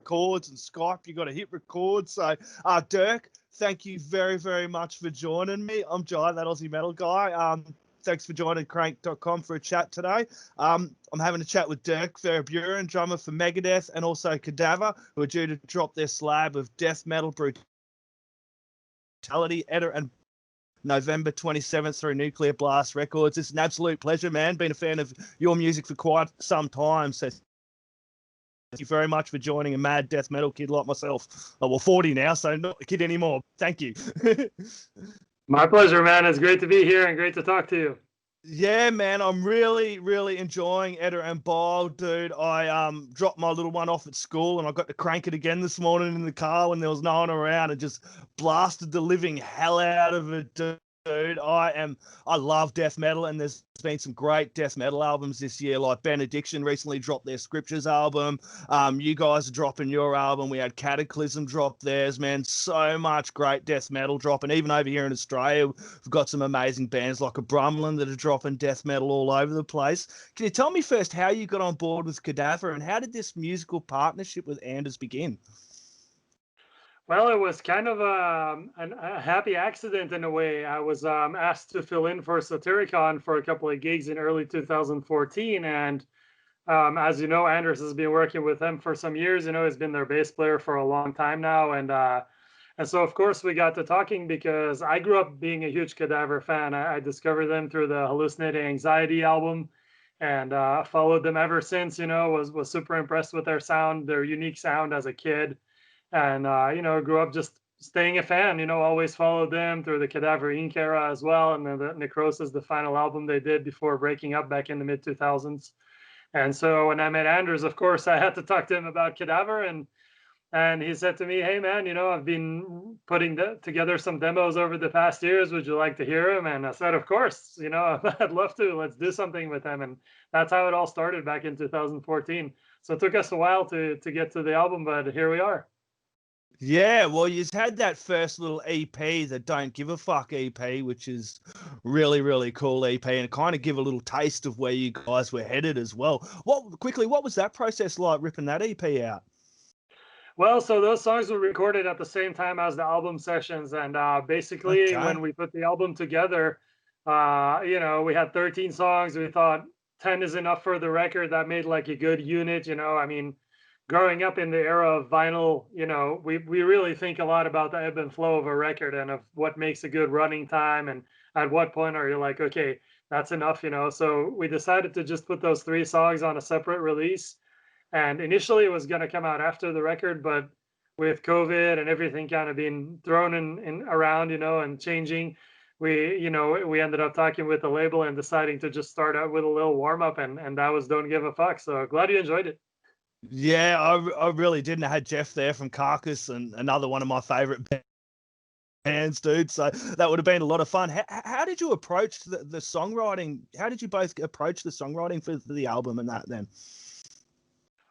records and Skype. You got to hit record. So, Dirk, thank you very, very much for joining me. I'm Jai, that Aussie metal guy. Thanks for joining Crannk.com for a chat today. I'm having a chat with Dirk Verbeuren, drummer for Megadeth, and also Cadaver, who are due to drop their slab of death metal brutality, Edder and November 27th through Nuclear Blast Records. It's an absolute pleasure, man. Been a fan of your music for quite some time. So thank you very much for joining a mad death metal kid like myself. Oh, well, 40 now, so not a kid anymore. Thank you. My pleasure, man. It's great to be here and great to talk to you. Yeah, man, I'm really, really enjoying Edder and Bile, dude. I dropped my little one off at school and I got to crank it again this morning in the car when there was no one around and just blasted the living hell out of it, dude. I love death metal, and there's been some great death metal albums this year, like Benediction recently dropped their Scriptures album. You guys are dropping your album. We had Cataclysm drop theirs, man. So much great death metal dropping. Even over here in Australia, we've got some amazing bands like a Brumlin that are dropping death metal all over the place. Can you tell me first how you got on board with Cadaver, and how did this musical partnership with Anders begin? Well, it was kind of a happy accident in a way. I was asked to fill in for SATYRICON for a couple of gigs in early 2014. And as you know, Anders has been working with them for some years. You know, he's been their bass player for a long time now. And so, of course, we got to talking because I grew up being a huge Cadaver fan. I discovered them through the Hallucinating Anxiety album and followed them ever since, you know, was super impressed with their sound, their unique sound as a kid. And, you know, grew up just staying a fan, you know, always followed them through the Cadaver Inc. era as well. And then the Necrosis, the final album they did before breaking up back in the mid 2000s. And so when I met Anders, of course, I had to talk to him about Cadaver. And he said to me, hey, man, you know, I've been putting together some demos over the past years. Would you like to hear them? And I said, of course, you know, I'd love to. Let's do something with them. And that's how it all started back in 2014. So it took us a while to get to the album, but here we are. Yeah, well, you had that first little EP, the Don't Give a Fuck EP, which is really, really cool EP, and kind of give a little taste of where you guys were headed as well. What was that process like, ripping that EP out? Well, so those songs were recorded at the same time as the album sessions, and basically when we put the album together, you know, we had 13 songs. We thought 10 is enough for the record. That made like a good unit, you know. I mean, growing up in the era of vinyl, you know, we really think a lot about the ebb and flow of a record and of what makes a good running time and at what point are you like, okay, that's enough, you know. So we decided to just put those 3 songs on a separate release. And initially it was going to come out after the record, but with COVID and everything kind of being thrown in around, you know, and changing, we ended up talking with the label and deciding to just start out with a little warm up, and that was Don't Give a Fuck. So glad you enjoyed it. Yeah, I really didn't. I had Jeff there from Carcass, and another one of my favorite bands, dude. So that would have been a lot of fun. How did you approach the songwriting? How did you both approach the songwriting for the album and that then?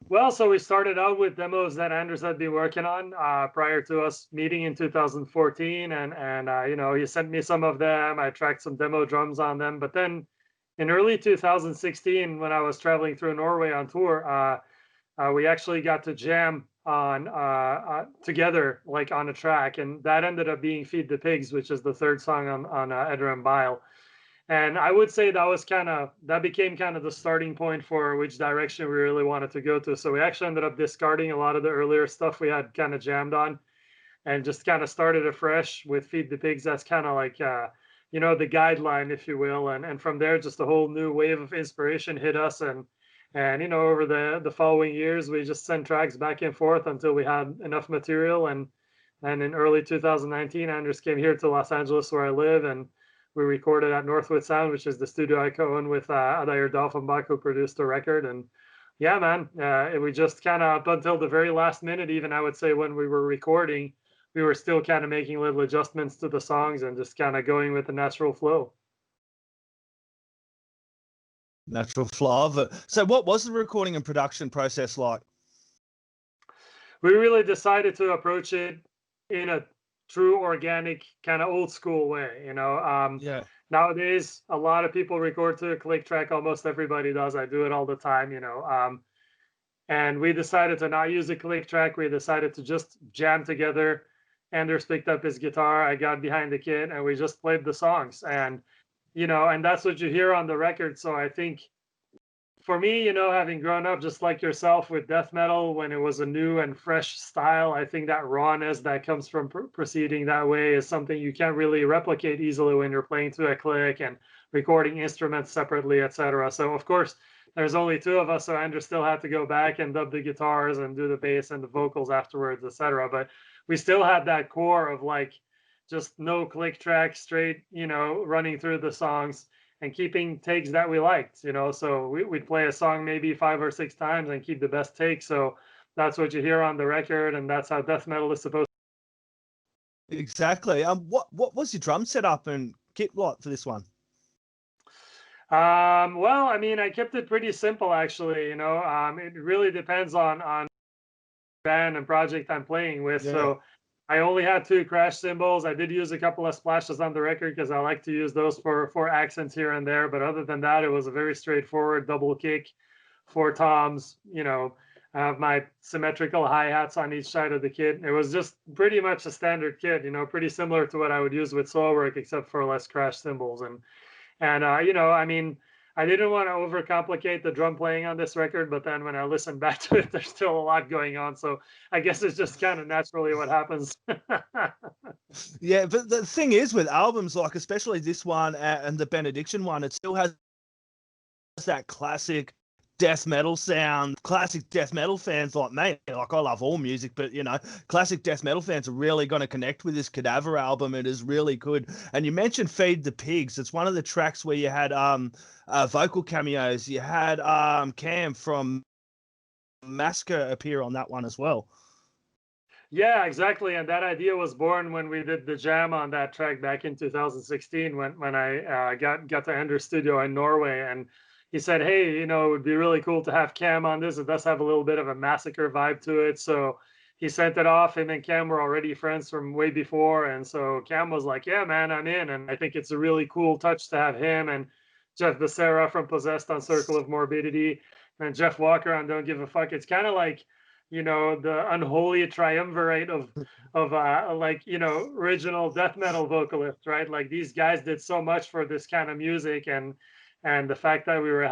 Well, so we started out with demos that Anders had been working on prior to us meeting in 2014, and you know, he sent me some of them. I tracked some demo drums on them, but then in early 2016, when I was traveling through Norway on tour, we actually got to jam on together, like on a track, and that ended up being Feed the Pigs, which is the 3rd song on Edder Bile. And I would say that became kind of the starting point for which direction we really wanted to go to. So we actually ended up discarding a lot of the earlier stuff we had kind of jammed on and just kind of started afresh with Feed the Pigs. That's kind of like, you know, the guideline, if you will. And from there, just a whole new wave of inspiration hit us. And you know, over the following years, we just sent tracks back and forth until we had enough material. And in early 2019, Anders came here to Los Angeles, where I live, and we recorded at Northwood Sound, which is the studio I co-own with Adair Dolphinbach, who produced the record. And yeah, man, we just kind of up until the very last minute, even I would say when we were recording, we were still kind of making little adjustments to the songs and just kind of going with the natural flow. Natural flow of it. So what was the recording and production process like? We really decided to approach it in a true organic kind of old school way, you know. Yeah. Nowadays, a lot of people record to a click track. Almost everybody does. I do it all the time, you know. And we decided to not use a click track. We decided to just jam together. Anders picked up his guitar, I got behind the kit, and we just played the songs. And, and that's what you hear on the record. So I think for me, having grown up just like yourself with death metal when it was a new and fresh style, I think that rawness that comes from proceeding that way is something you can't really replicate easily when you're playing to a click and recording instruments separately, etc. So of course, there's only two of us, so Andrew still had to go back and dub the guitars and do the bass and the vocals afterwards, etc. But we still had that core of like just no click track, straight, running through the songs and keeping takes that we liked, so we'd play a song maybe 5 or 6 times and keep the best take. So that's what you hear on the record, and that's how death metal is supposed to. Exactly. What was your drum setup and kit like for this one? Well, I mean, I kept it pretty simple actually. It really depends on band and project I'm playing with. Yeah. So I only had 2 crash cymbals. I did use a couple of splashes on the record because I like to use those for accents here and there. But other than that, it was a very straightforward double kick, 4 toms. I have my symmetrical hi-hats on each side of the kit. It was just pretty much a standard kit, pretty similar to what I would use with SOILWORK, except for less crash cymbals. And I mean, I didn't want to overcomplicate the drum playing on this record, but then when I listen back to it, there's still a lot going on. So I guess it's just kind of naturally what happens. Yeah, but the thing is with albums, like especially this one and the Benediction one, it still has that classic death metal sound. Classic death metal fans like me, like I love all music, but classic death metal fans are really going to connect with this Cadaver album. It is really good. And you mentioned Feed the Pigs. It's one of the tracks where you had vocal cameos. You had Cam from Massacre appear on that one as well. Yeah, exactly. And that idea was born when we did the jam on that track back in 2016 when I got to Anders' studio in Norway, and he said, hey, it would be really cool to have Cam on this. It does have a little bit of a Massacre vibe to it. So he sent it off. Him and Cam were already friends from way before. And so Cam was like, yeah, man, I'm in. And I think it's a really cool touch to have him and Jeff Becerra from Possessed on Circle of Morbidity and Jeff Walker on Don't Give a Fuck. It's kind of like, the unholy triumvirate of original death metal vocalists, right? Like these guys did so much for this kind of music, and the fact that we were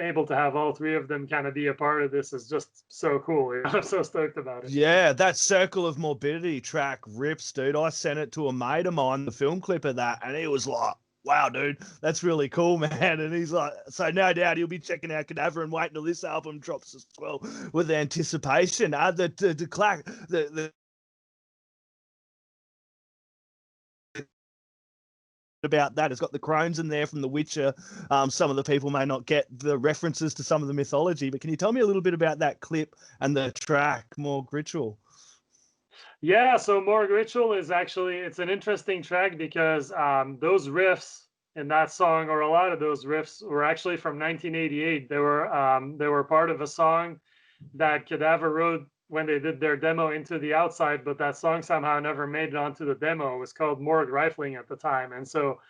able to have all 3 of them kind of be a part of this is just so cool. I'm so stoked about it. Yeah, that Circle of Morbidity track rips, dude. I sent it to a mate of mine, the film clip of that, and he was like, wow, dude, that's really cool, man. And he's like, so no doubt he'll be checking out Cadaver and waiting till this album drops as well with anticipation. About that, it's got the crones in there from The Witcher. Some of the people may not get the references to some of the mythology, but can you tell me a little bit about that clip and the track Morgue Ritual? Yeah, so Morgue Ritual is actually, it's an interesting track because those riffs in that song, or a lot of those riffs, were actually from 1988. They were part of a song that Cadaver wrote when they did their demo Into the Outside, but that song somehow never made it onto the demo. It was called Morgue Rifling at the time. And so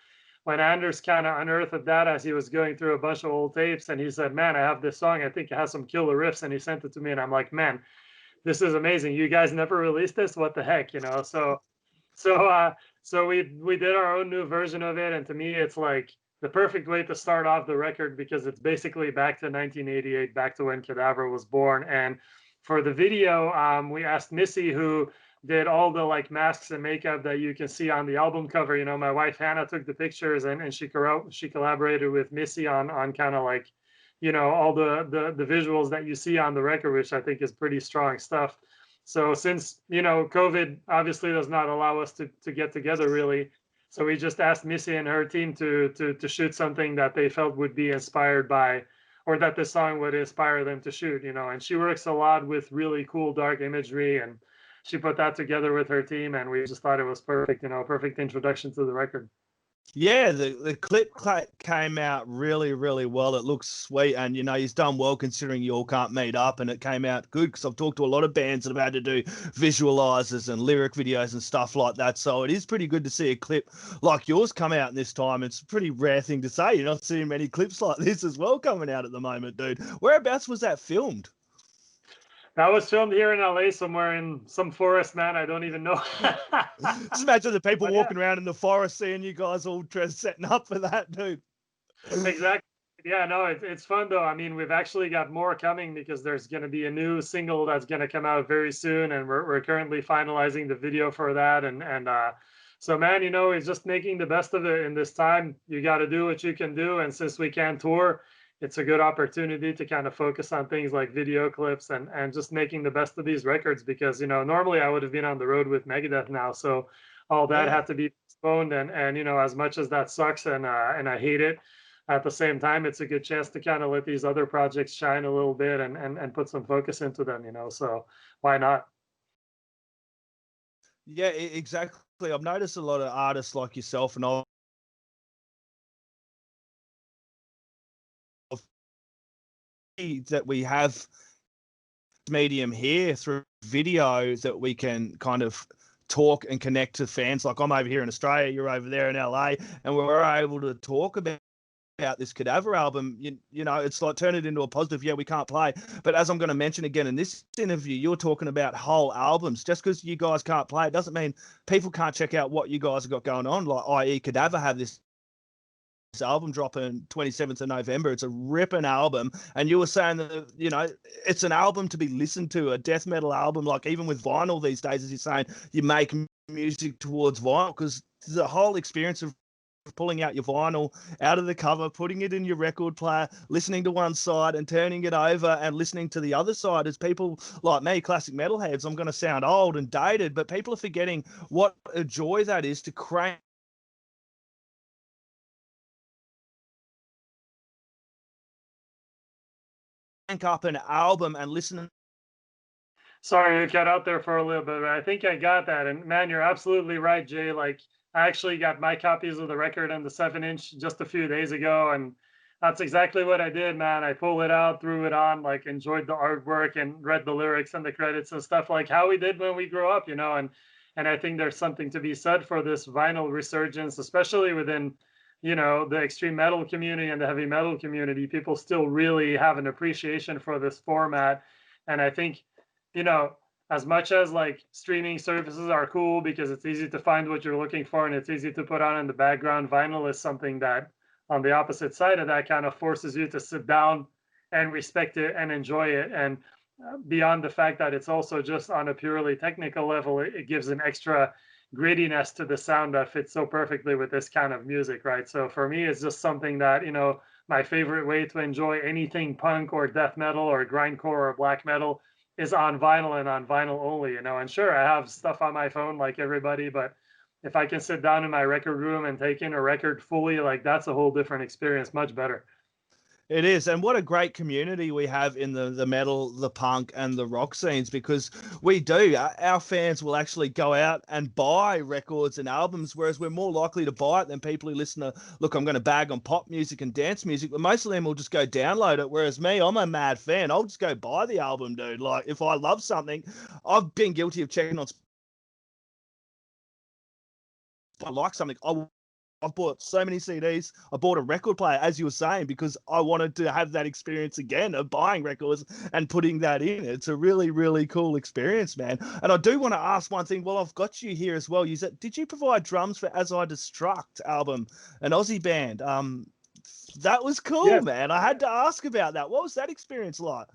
when Anders kind of unearthed that as he was going through a bunch of old tapes, and he said, man, I have this song, I think it has some killer riffs, and he sent it to me, and I'm like, man, this is amazing. You guys never released this? What the heck, So we did our own new version of it, and to me, it's like the perfect way to start off the record because it's basically back to 1988, back to when Cadaver was born. And for the video, we asked Missy, who did all the like masks and makeup that you can see on the album cover. My wife Hannah took the pictures, and she collaborated with Missy on kind of like, all the visuals that you see on the record, which I think is pretty strong stuff. So since, COVID obviously does not allow us to get together really, so we just asked Missy and her team to shoot something that they felt would be inspired by, or that the song would inspire them to shoot, and she works a lot with really cool dark imagery, and she put that together with her team, and we just thought it was perfect, perfect introduction to the record. Yeah, the clip came out really, really well. It looks sweet, and he's done well considering you all can't meet up, and it came out good because I've talked to a lot of bands that have had to do visualizers and lyric videos and stuff like that. So it is pretty good to see a clip like yours come out in this time. It's a pretty rare thing to say. You're not seeing many clips like this as well coming out at the moment, dude. Whereabouts was that filmed? That was filmed here in LA somewhere in some forest, man. I don't even know. Just imagine the people But yeah, walking around in the forest seeing you guys all dressed, setting up for that, dude. exactly. Yeah, no, it's fun though. I mean, we've actually got more coming because there's going to be a new single that's going to come out very soon, and we're currently finalizing the video for that. And so, man, you know, it's just making the best of it in this time. You got to do what you can do, and since we can't tour, it's a good opportunity to kind of focus on things like video clips and just making the best of these records because you know normally I would have been on the road with Megadeth now, so all that Yeah. had to be postponed, and you know as much as that sucks and I hate it at the same time, it's a good chance to kind of let these other projects shine a little bit and put some focus into them, you know. So why not? Yeah, exactly. I've noticed a lot of artists like yourself and all that we have medium here through video that we can kind of talk and connect to fans. Like I'm over here in Australia, you're over there in LA, and we're able to talk about this Cadaver album. You know, it's like turn it into a positive. Yeah, we can't play, but as I'm going to mention again in this interview, you're talking about whole albums. Just because you guys can't play it doesn't mean people can't check out what you guys have got going on. Like i.e. Cadaver have this album dropping 27th of November. It's a ripping album. And you were saying that, you know, it's an album to be listened to, a death metal album. Like even with vinyl these days, as you're saying, you make music towards vinyl because the whole experience of pulling out your vinyl out of the cover, putting it in your record player, listening to one side and turning it over and listening to the other side. As people like me, classic metalheads, I'm going to sound old and dated, but people are forgetting what a joy that is to crank up an album and listen. Sorry, you cut out there for a little bit, but I think I got that. And man, you're absolutely right, Jay. Like I actually got my copies of the record and the 7-inch just a few days ago, and that's exactly what I did, man. I pulled it out, threw it on, like enjoyed the artwork and read the lyrics and the credits and stuff like how we did when we grew up, you know. And I think there's something to be said for this vinyl resurgence, especially within, you know, the extreme metal community and the heavy metal community. People still really have an appreciation for this format, and I think you know, as much as like streaming services are cool because it's easy to find what you're looking for and it's easy to put on in the background, vinyl is something that on the opposite side of that kind of forces you to sit down and respect it and enjoy it. And beyond the fact that it's also just on a purely technical level, it gives an extra grittiness to the sound that fits so perfectly with this kind of music, right? So for me, it's just something that, you know, my favorite way to enjoy anything punk or death metal or grindcore or black metal is on vinyl and on vinyl only, you know. And sure, I have stuff on my phone like everybody, but if I can sit down in my record room and take in a record fully, like that's a whole different experience, much better. It is, and what a great community we have in the metal, the punk, and the rock scenes because we do. Our fans will actually go out and buy records and albums, whereas we're more likely to buy it than people who listen to. Look, I'm going to bag on pop music and dance music, but most of them will just go download it. Whereas me, I'm a mad fan. I'll just go buy the album, dude. Like if I love something, I've been guilty of checking on. If I like something, I've bought so many CDs. I bought a record player, as you were saying, because I wanted to have that experience again of buying records and putting that in. It's a really, really cool experience, man. And I do want to ask one thing. Well, I've got you here as well. You said, did you provide drums for As I Destruct album, an Aussie band? That was cool, Yes. man. I had to ask about that. What was that experience like?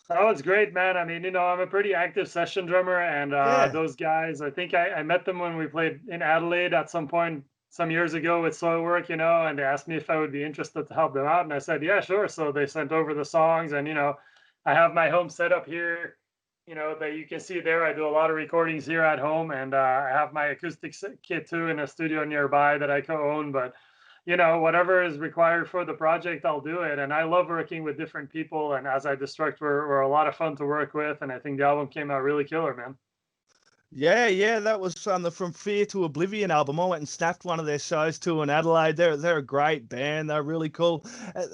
Oh, it's great, man. I mean, you know, I'm a pretty active session drummer, and Yeah. those guys, I think I met them when we played in Adelaide at some point some years ago with Soilwork, you know, and they asked me if I would be interested to help them out. And I said, yeah, sure. So they sent over the songs, and, you know, I have my home setup here, you know, that you can see there. I do a lot of recordings here at home, and I have my acoustic kit too in a studio nearby that I co-own. But you know, whatever is required for the project, I'll do it. And I love working with different people. And As I Destruct, we're a lot of fun to work with. And I think the album came out really killer, man. Yeah, that was the From Fear to Oblivion album. I went and snapped one of their shows too in Adelaide. They're a great band. They're really cool.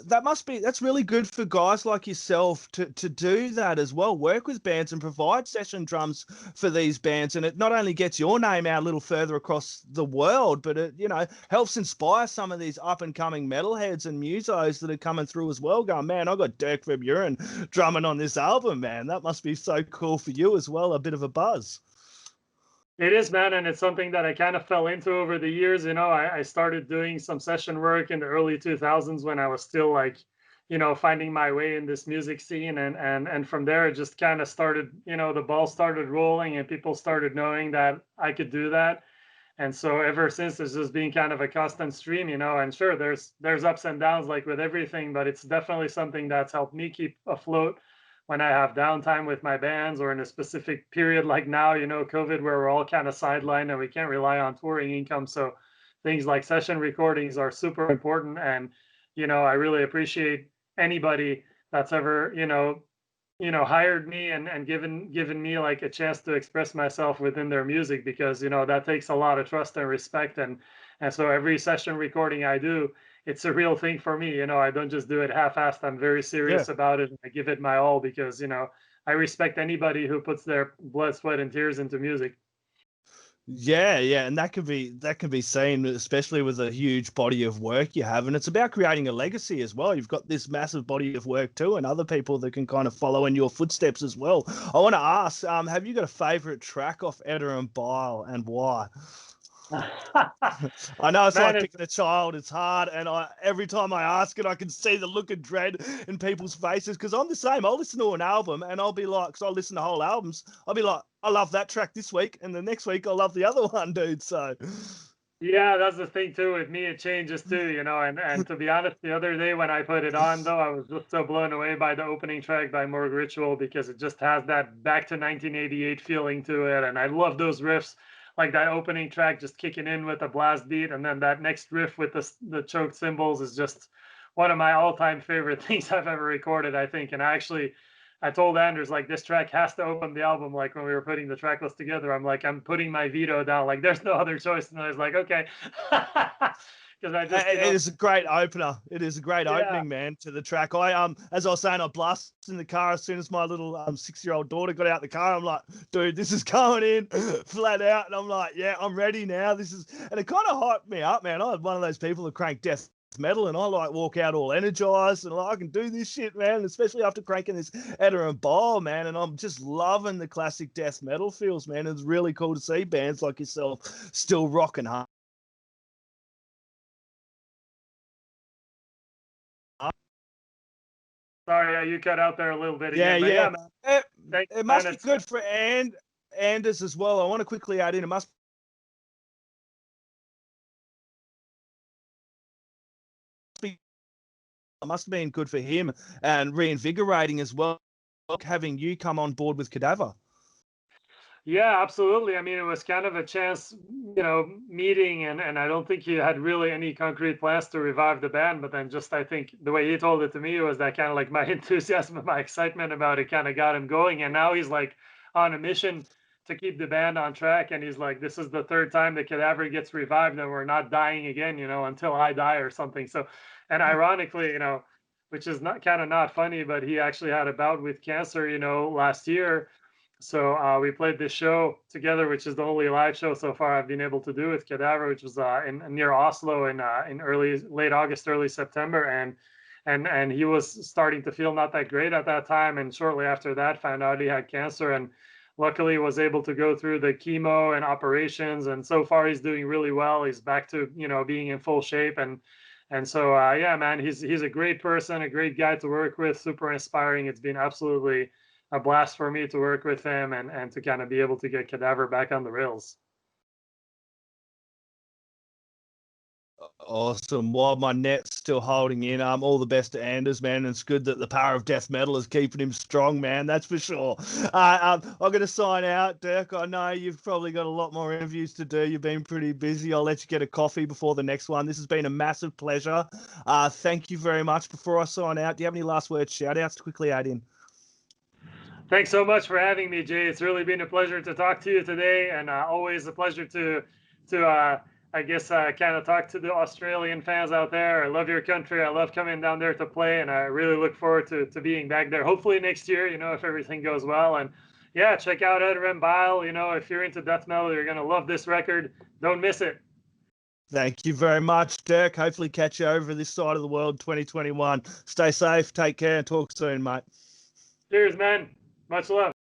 That's really good for guys like yourself to do that as well. Work with bands and provide session drums for these bands, and it not only gets your name out a little further across the world, but it helps inspire some of these up and coming metalheads and musos that are coming through as well. Going, man, I got Dirk Verbeuren drumming on this album, man. That must be so cool for you as well. A bit of a buzz. It is, man, and it's something that I kind of fell into over the years. I started doing some session work in the early 2000s when I was still like, finding my way in this music scene, and from there it just kind of started, the ball started rolling and people started knowing that I could do that. And so ever since, it's just been kind of a constant stream, and sure, there's ups and downs like with everything, but it's definitely something that's helped me keep afloat when I have downtime with my bands, or in a specific period like now, COVID, where we're all kind of sidelined and we can't rely on touring income. So things like session recordings are super important. And, I really appreciate anybody that's ever, hired me and given me like a chance to express myself within their music, because, that takes a lot of trust and respect. And so every session recording I do, it's a real thing for me. I don't just do it half-assed. I'm very serious about it. And I give it my all because, I respect anybody who puts their blood, sweat, and tears into music. Yeah, and that can be seen, especially with a huge body of work you have, and it's about creating a legacy as well. You've got this massive body of work too, and other people that can kind of follow in your footsteps as well. I want to ask, have you got a favorite track off Edder and Bile, and why? I know it's like picking a child. It's hard, and every time I ask it, I can see the look of dread in people's faces, because I'm the same. I'll listen to an album and I'll be like, because I listen to whole albums, I'll be like, I love that track this week, and the next week I love the other one, dude. So yeah, that's the thing too. With me, it changes too, and to be honest, the other day when I put it on, though, I was just so blown away by the opening track by Morgue Ritual, because it just has that back to 1988 feeling to it, and I love those riffs. Like that opening track just kicking in with a blast beat, and then that next riff with the choked cymbals is just one of my all-time favorite things I've ever recorded, I think. And I told Anders, like, this track has to open the album. Like, when we were putting the track list together, I'm like, I'm putting my veto down. Like, there's no other choice. And I was like, okay. Because it is a great opener. It is a great opening, man, to the track. As I was saying, I blasted in the car as soon as my little 6-year-old daughter got out the car. I'm like, dude, this is going in flat out, and I'm like, yeah, I'm ready now. And it kind of hyped me up, man. I'm one of those people that crank death metal, and I like walk out all energized and like, I can do this shit, man, especially after cranking this Edder and Bile, man. And I'm just loving the classic death metal feels, man. It's really cool to see bands like yourself still rocking hard. Sorry, you cut out there a little bit again. Yeah, man. It must be good for Anders as well. I want to quickly add in, it must have been good for him and reinvigorating as well, having you come on board with Cadaver. Yeah, absolutely. I mean, it was kind of a chance, meeting, and I don't think he had really any concrete plans to revive the band. But then just, I think the way he told it to me was that kind of like my enthusiasm and my excitement about it kind of got him going. And now he's like on a mission to keep the band on track. And he's like, this is the third time the Cadaver gets revived, and we're not dying again, until I die or something. So, and ironically, which is not funny, but he actually had a bout with cancer, last year. So we played this show together, which is the only live show so far I've been able to do with Cadaver, which was near Oslo in late August, early September, and he was starting to feel not that great at that time, and shortly after that found out he had cancer, and luckily was able to go through the chemo and operations, and so far he's doing really well. He's back to being in full shape, and so yeah, man, he's a great person, a great guy to work with, super inspiring. It's been absolutely a blast for me to work with him and to kind of be able to get Cadaver back on the rails. Awesome. While my net's still holding in, all the best to Anders, man. It's good that the power of death metal is keeping him strong, man. That's for sure. I'm going to sign out, Dirk. I know you've probably got a lot more interviews to do. You've been pretty busy. I'll let you get a coffee before the next one. This has been a massive pleasure. Thank you very much. Before I sign out, do you have any last words, shout outs to quickly add in? Thanks so much for having me, Jay. It's really been a pleasure to talk to you today, and always a pleasure to I guess kind of talk to the Australian fans out there. I love your country. I love coming down there to play, and I really look forward to being back there. Hopefully next year, you know, if everything goes well. And yeah, check out Edder Bile. You know, if you're into death metal, you're gonna love this record. Don't miss it. Thank you very much, Dirk. Hopefully catch you over this side of the world 2021. Stay safe, take care, and talk soon, mate. Cheers, man. Much love.